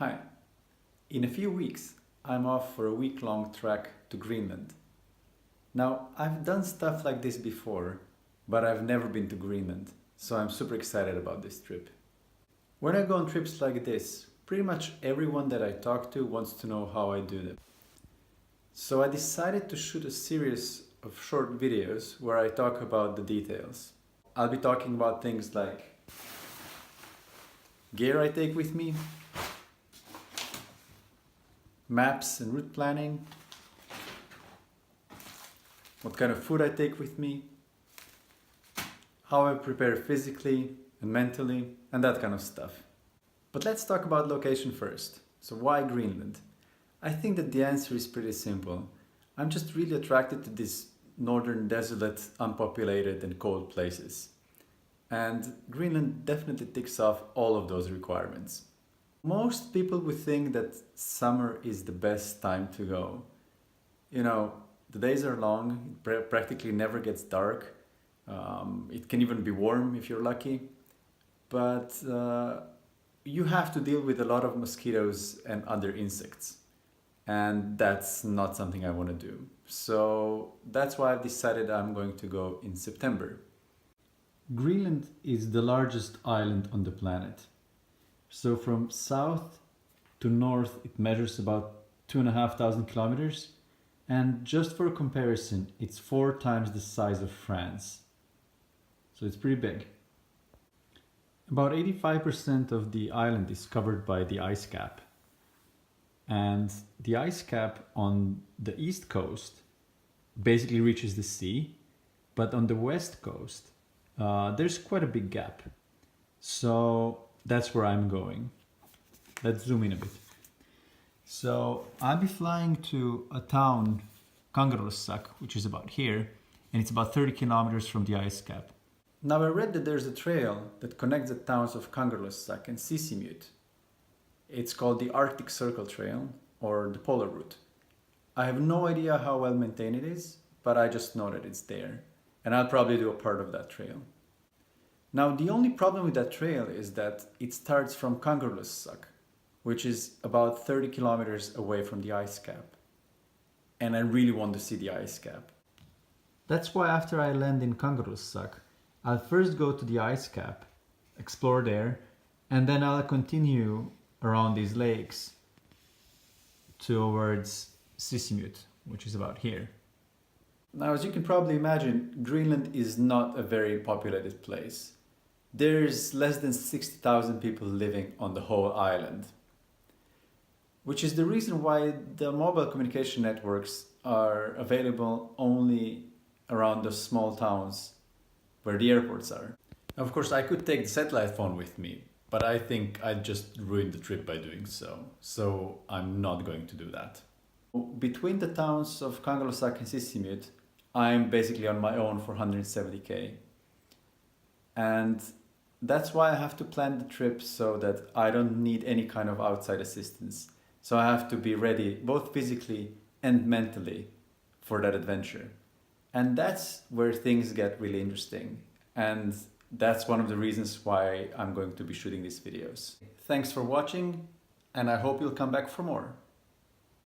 Hi. In a few weeks, I'm off for a week-long trek to Greenland. Now, I've done stuff like this before, but I've never been to Greenland, so I'm super excited about this trip. When I go on trips like this, pretty much everyone that I talk to wants to know how I do them. So I decided to shoot a series of short videos where I talk about the details. I'll be talking about things like gear I take with me, maps and route planning, what kind of food I take with me, how I prepare physically and mentally, and that kind of stuff. But let's talk about location first. So why Greenland? I think that the answer is pretty simple. I'm just really attracted to these northern, desolate, unpopulated and cold places. And Greenland definitely ticks off all of those requirements. Most people would think that summer is the best time to go. You know, the days are long, it practically never gets dark. It can even be warm if you're lucky. But you have to deal with a lot of mosquitoes and other insects. And that's not something I want to do. So that's why I've decided I'm going to go in September. Greenland is the largest island on the planet. So from south to north, it measures about 2,500 kilometers. And just for comparison, it's 4 times the size of France. So it's pretty big. About 85% of the island is covered by the ice cap. And the ice cap on the east coast basically reaches the sea. But on the west coast, there's quite a big gap. So that's where I'm going. Let's zoom in a bit. So I'll be flying to a town, Kangerlussuaq, which is about here, and it's about 30 kilometers from the ice cap. Now I read that there's a trail that connects the towns of Kangerlussuaq and Sisimiut. It's called the Arctic Circle Trail, or the Polar Route. I have no idea how well maintained it is, but I just know that it's there, and I'll probably do a part of that trail. Now, the only problem with that trail is that it starts from Kangerlussuaq, which is about 30 kilometers away from the ice cap. And I really want to see the ice cap. That's why after I land in Kangerlussuaq, I'll first go to the ice cap, explore there, and then I'll continue around these lakes towards Sisimiut, which is about here. Now, as you can probably imagine, Greenland is not a very populated place. There's less than 60,000 people living on the whole island, which is the reason why the mobile communication networks are available only around the small towns where the airports are. Of course, I could take the satellite phone with me, but I think I'd just ruin the trip by doing so. So I'm not going to do that. Between the towns of Kangerlussuaq and Sisimiut, I'm basically on my own for 170k. And that's why I have to plan the trip so that I don't need any kind of outside assistance. So I have to be ready both physically and mentally for that adventure. And that's where things get really interesting. And that's one of the reasons why I'm going to be shooting these videos. Thanks for watching, and I hope you'll come back for more.